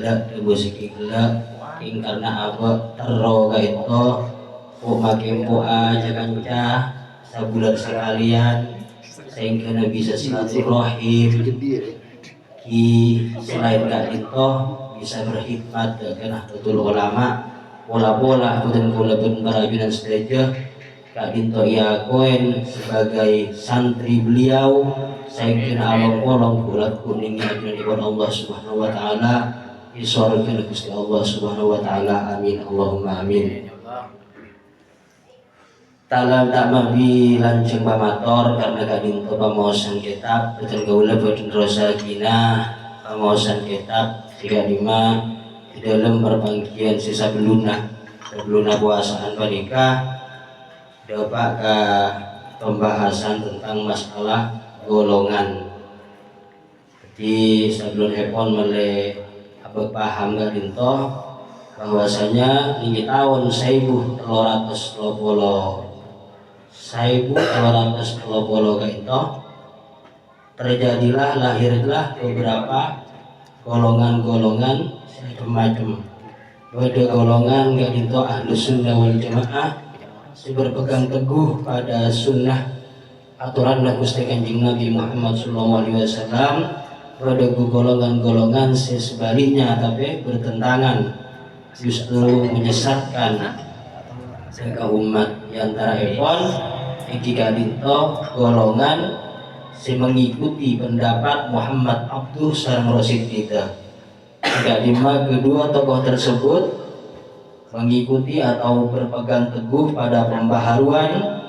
gelak rezeki gelak ing karena apa teroga itu makin aja kancah sabulan sekalian sehingga bisa silaturahim ki selain gak itu bisa berkhidmat dengan betul ulama bola-bola dan bola berajunan sedaja Kak Dinto Iakoen sebagai santri beliau saya kira Allah kolong bulat kuningnya dengan Allah Subhanahu Wa Taala disorkan Gusti Allah Subhanahu Wa Taala amin Allahumma amin. Talam tak mabi lanceng pamator karena Kak Dinto pamaosan kitab betul gaula boten rosa kina pamaosan kitab 35 di dalam perpanggian sisa beluna puasaan panika dapat ke pembahasan tentang masalah golongan. Jadi sebelum epon mulai apa paham Kak Dinto bahwasanya ini tahun 1330 Kak Dinto terjadilah lahirlah beberapa golongan-golongan macam-macam. Ada golongan Kak Dinto Ahlus Sunnah wal Jamaah berpegang teguh pada sunnah aturan Gusti Kanjeng Nabi Muhammad SAW. Ada golongan-golongan sebaliknya tapi bertentangan justru menyesatkan ke umat antara epon Kak Dinto golongan mengikuti pendapat Muhammad Abduh sareng Rasid kita. Kedua tokoh tersebut mengikuti atau berpegang teguh pada pembaharuan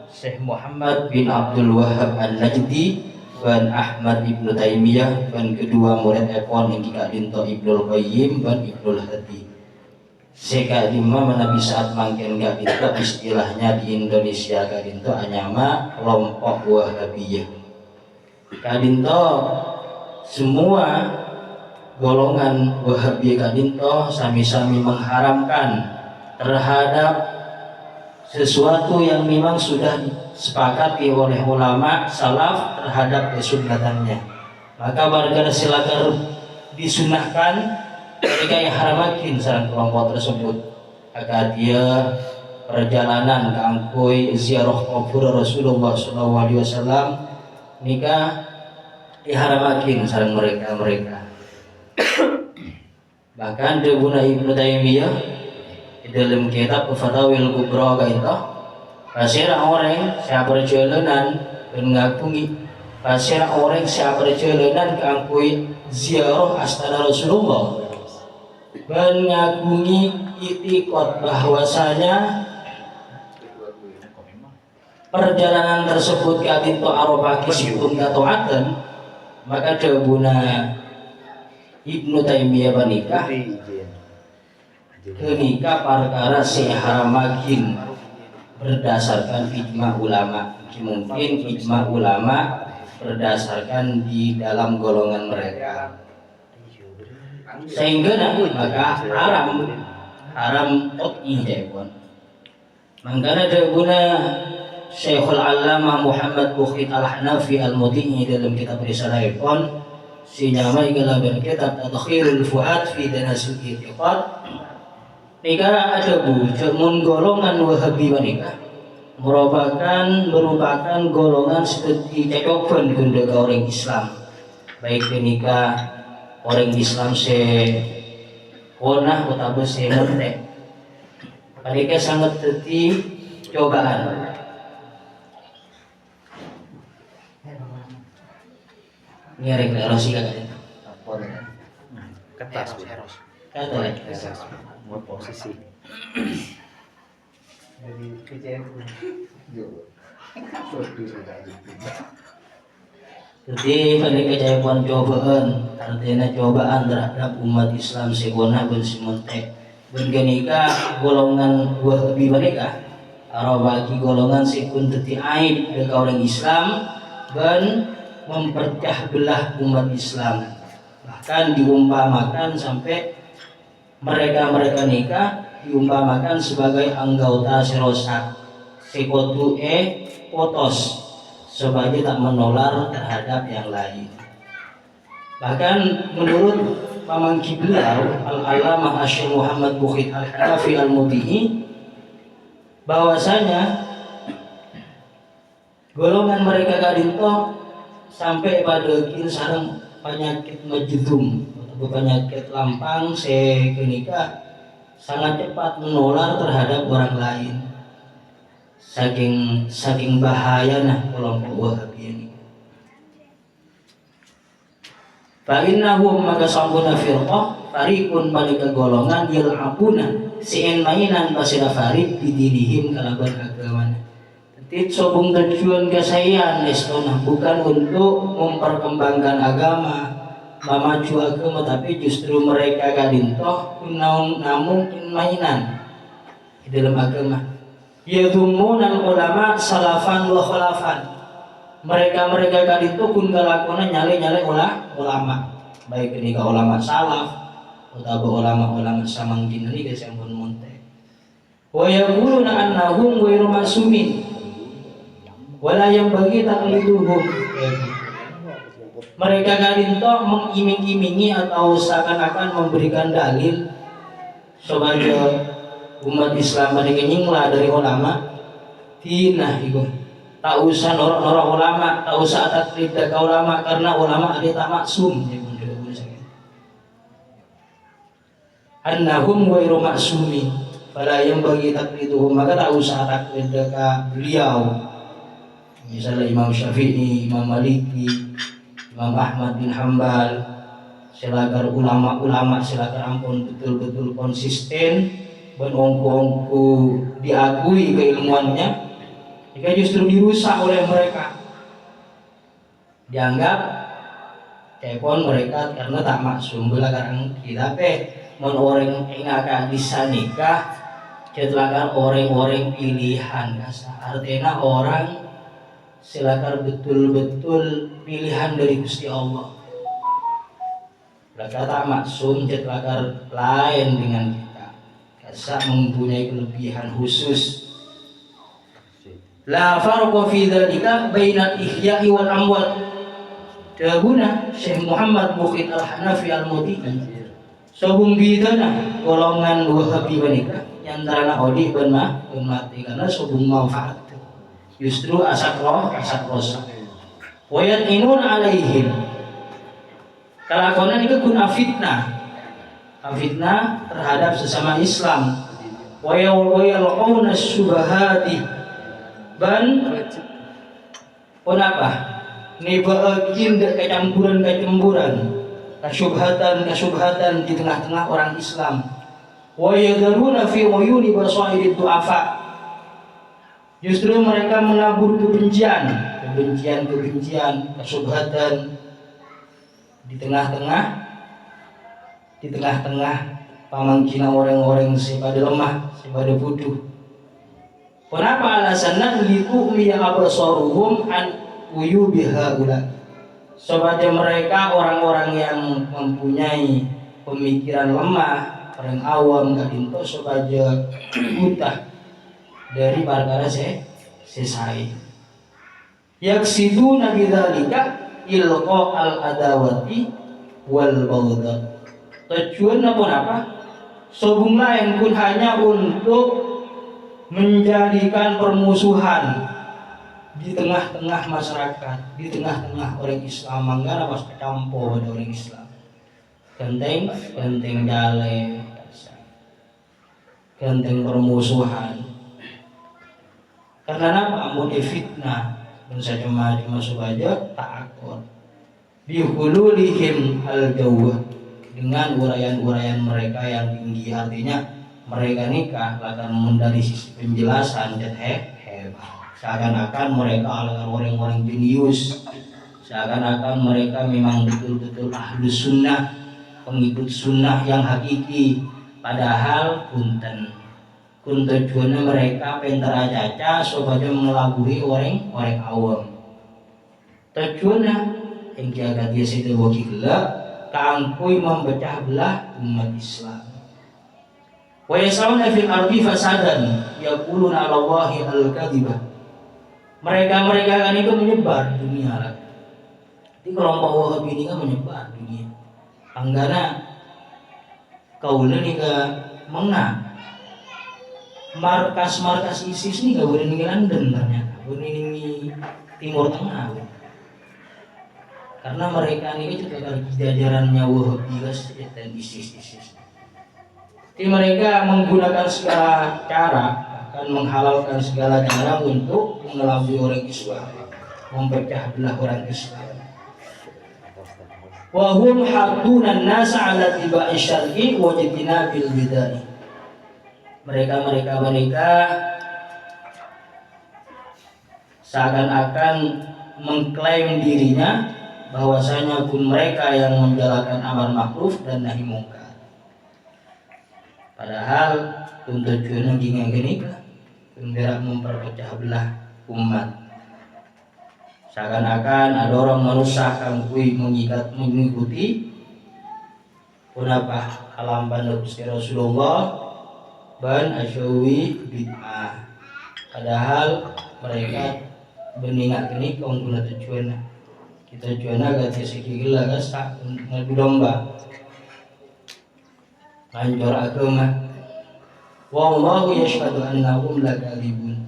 Syekh Muhammad bin Abdul Wahab An-Najdi dan Ahmad Ibnu Taimiyah dan kedua murid epon yang Kak Dinto Ibnul Qayyim dan Ibnul Hadi. Seka lima menabi saat mangken Kak Dinto istilahnya di Indonesia Kak Dinto anyama kelompok Wahabiyah. Kak Dinto semua golongan Wahabiyah Kak Dinto sami-sami mengharamkan terhadap sesuatu yang memang sudah disepakati oleh ulama salaf terhadap kesunatannya. Maka warga silakan disunahkan mereka yang haramakin sareng kelompok tersebut agar dia perjalanan ke angkoi ziarah kubur Rasulullah SAW nikah diharamakin sareng mereka. Bahkan Debuna Ibnu Taimiyah di dalam kitab Fatawil Kubra itu pasir orang siapa perjalanan mengagungi pasir orang siapa perjalanan ke angkui ziarah astana Rasulullah mengagungi itikad bahwasanya perjalanan tersebut Kak Dinto arobaki sipun katoaten maka Debuna Ibnu Taimiyah menikah kenika perkara seharamakin berdasarkan ijma ulama. Mungkin ijma ulama berdasarkan di dalam golongan mereka sehingga maka haram qat'i jepun. Mangkana daguna Syekhul Allamah Muhammad Bukhit Al-Hanafi Al-Muti'i dalam kitab Risalah epon sinyamai galaban kitab Tadkhirul Fuad fi Danasul I'tiqad nika ada mun golongan Wahabi menikah merupakan golongan seperti cacoban gunda ke orang Islam baik menikah orang Islam se konah utawa se murtad mereka sangat terti cobaan ini arek erosi kakak Kertas buat posisi. Jadi jadi pada kejayaan cobaan artinya cobaan terhadap umat Islam segona ben simontek ben genika golongan Wahabi mereka arabaki golongan sikun teti aib ke orang Islam dan mempercah belah umat Islam bahkan diumpamakan sampai mereka nikah diumpamakan sebagai anggota serosak sekotu potos sebagai tak menular terhadap yang lain. Bahkan menurut pamangki beliau Al-Allamah Syekh Muhammad Mukhid Al-Hanafi Al-Muti'i bahwasanya golongan mereka kadinto sampai pada kin sareng penyakit majdum atau penyakit lampang sekenika sangat cepat menular terhadap orang lain. Saking bahayana kelompok Wahabi ini. Fa innahum maka sampuna firqah fariqun palika golongan yal'abuna sien mainan pasina farid bidinihim kalaban agamana. Tit sobung tujuan kasayan estona bukan untuk memperkembangkan agama, memaju agama, tapi justru mereka kadintoh namun mainan di dalam agama. Yadhumunal ulama salafan wa khalafan. Mereka kadinto kun galakona nyale ulama. Baik ketika ulama salaf atau ulama samangkin ini guys yang pun monte. Wa yaquluna annahum ghairu masumin. Wala yang bagi takliduhum. Mereka kadinto mengiming-imingi atau seakan-akan memberikan dalil sebagai umat Islam pada kenyinglah dari ulama. Tinah itu tak usah norok-norok ulama, tak usah taklid ke ulama karena ulama ada tak maksum. Annahum ghairu ma'sumin. Fala yang bagi takliduhum, maka tak usah taklid ke beliau. Misalnya Imam Syafi'i, Imam Maliki, Imam Ahmad bin Hambal, silakan ulama-ulama silakan ampun betul-betul konsisten dan ongko-ongko diakui keilmuannya, jika justru dirusak oleh mereka, dianggap cepon mereka karena tak maksum. Bila karang kita mon orang ingaka disanikah cetlakan orang-orang pilihan kasa artinya orang silakan betul-betul pilihan dari Gusti Allah. Mereka tak maksum cetlakar lain dengan kita. Kasa mempunyai kelebihan khusus. La farqa fi dzalika bainal ihya'i wal amwat. Daguna Syekh Muhammad Mukhid Al-Hanafi Al-Muti'i. Sobung bidana golongan Wahabi menika nyantara odi ben mati karena sobung manfaat. Justru asap rosa. Wayat inun alaihim. Kelakonan itu guna fitnah terhadap sesama Islam. Wayalqawna syubahati. Ban kenapa? Nibaagin kecampuran, kasyubhatan di tengah-tengah orang Islam. Wayadaruna fi uyuni basairid du'afa. Justru mereka menabur kebencian, kesyubhatan di tengah-tengah pamangkina orang-orang sepada lemah, sepada bodoh. Kenapa alasannya liqumi absaruhum an uyubiha ula. Sebagai mereka orang-orang yang mempunyai pemikiran lemah, orang awam kadinto sebagai buta dari perkara sesai. Yaksiduna bidzalika ilqa al-adawati wal baghdha. Tujuannya pun apa? Sobung lain pun hanya untuk menjadikan permusuhan di tengah-tengah masyarakat, di tengah-tengah orang Islam. Manggara pas kecampur pada orang Islam. Genteng jale, genteng permusuhan. Karena apa? Amun fitnah dan saja masuk aja tak akor. Bihululihim al-jawah, dengan uraian-uraian mereka yang tinggi, artinya mereka nikah akan dari sisi penjelasan dan hebat. Seakan-akan mereka adalah orang-orang jenius, seakan-akan mereka memang betul-betul ahlus sunnah, pengikut sunnah yang hakiki. Padahal punten tujuannya mereka pentara caca supaya melabui orang awam. Tujuannya yang jaga dia situ wakillah kangkui memecah belah umat Islam. Wa yasawna fil ardi fasadan yaquluna 'ala Allahi al-kadhibah. Mereka kan itu menyebar dunia lah. Di kelompok Wahabi ini kan menyebar dunia. Anggana kaula nika menga markas ISIS nih gak boleh ning London ternyata, boleh ning Timur Tengah. Karena mereka ini juga kan jajarannya Wahabi dan ISIS. Jadi mereka menggunakan segala cara, akan menghalalkan segala cara untuk mengelabui orang Islam, memecah belah orang Islam. Wa hum hadunan nasa ala tiba'i syar'i wa jitinabil bid'ah. Mereka seakan-akan mengklaim dirinya bahwasanya pun mereka yang menjalankan amar ma'ruf dan nahi mungkar. Padahal tujuannya gini kan memperpecah belah umat. Seakan-akan ada orang merusak kui mengikuti kenapa halamban Gusti Rasulullah ban asyawi bid'ah. Padahal mereka beningat ini kaum guna tujuan kita tujuan gak segi gila gasak ngadu domba hancur agama. Wallahu yashhadu annahum lakadzibun.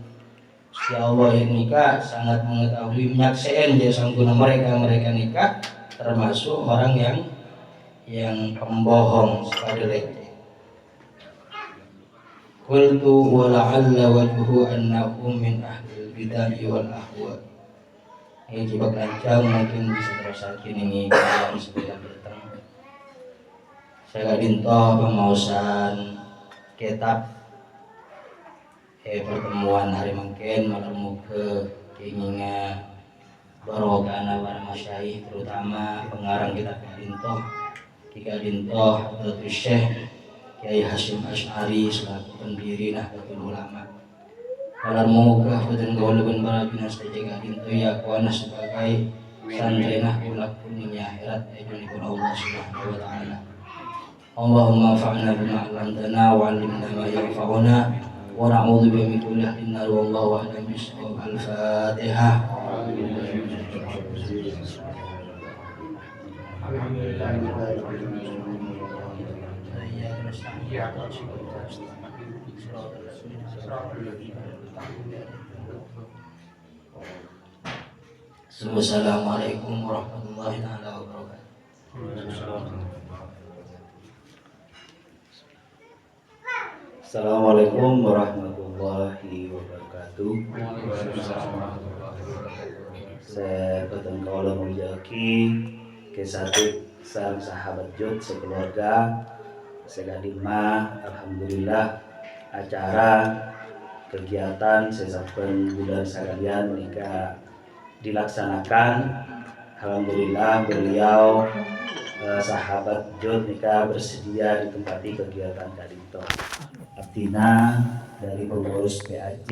Ya Allah nikah sangat mengetahui menyaksikan dia sangguna mereka nikah termasuk orang yang pembohong sekali. Qultu wa la'alla wajhu annahum min ahlil bid'ah wal ahwa. Ini jebak lancang mungkin bisa terusakin ini kalian sebelum datang. Saya dinto pemausan kitab pertemuan hari mungkin malam ke keinginan barokana para masyayikh, terutama pengarang kitab Dinto Abdul Syekh Kiai Hasyim Asy'ari selaku pendiri Nahdlatul Ulama. Kalau moga betul gaulun para binas terjaga Dinto ya kuana sebagai santri Nahdlatul dunia akhirat ajunipun Allah Subhanahu wa taala. Allahumma fa'na bima 'allamtana wa 'allimna ma yanfa'una wa na'udzu bika min kulli ahli nar wallahu a'lam bishawab. Al-Fatihah. Assalamualaikum warahmatullahi wabarakatuh. Assalamualaikum warahmatullahi wabarakatuh. Saya ketemu kaulah menjaki kesatu sang sahabat Jod sekeluarga segadimah. Alhamdulillah acara kegiatan sesapen bulan sekalian nikah dilaksanakan. Alhamdulillah beliau sahabat Jod nikah bersedia ditempati kegiatan Kadinto. Artinya dari pengurus PAC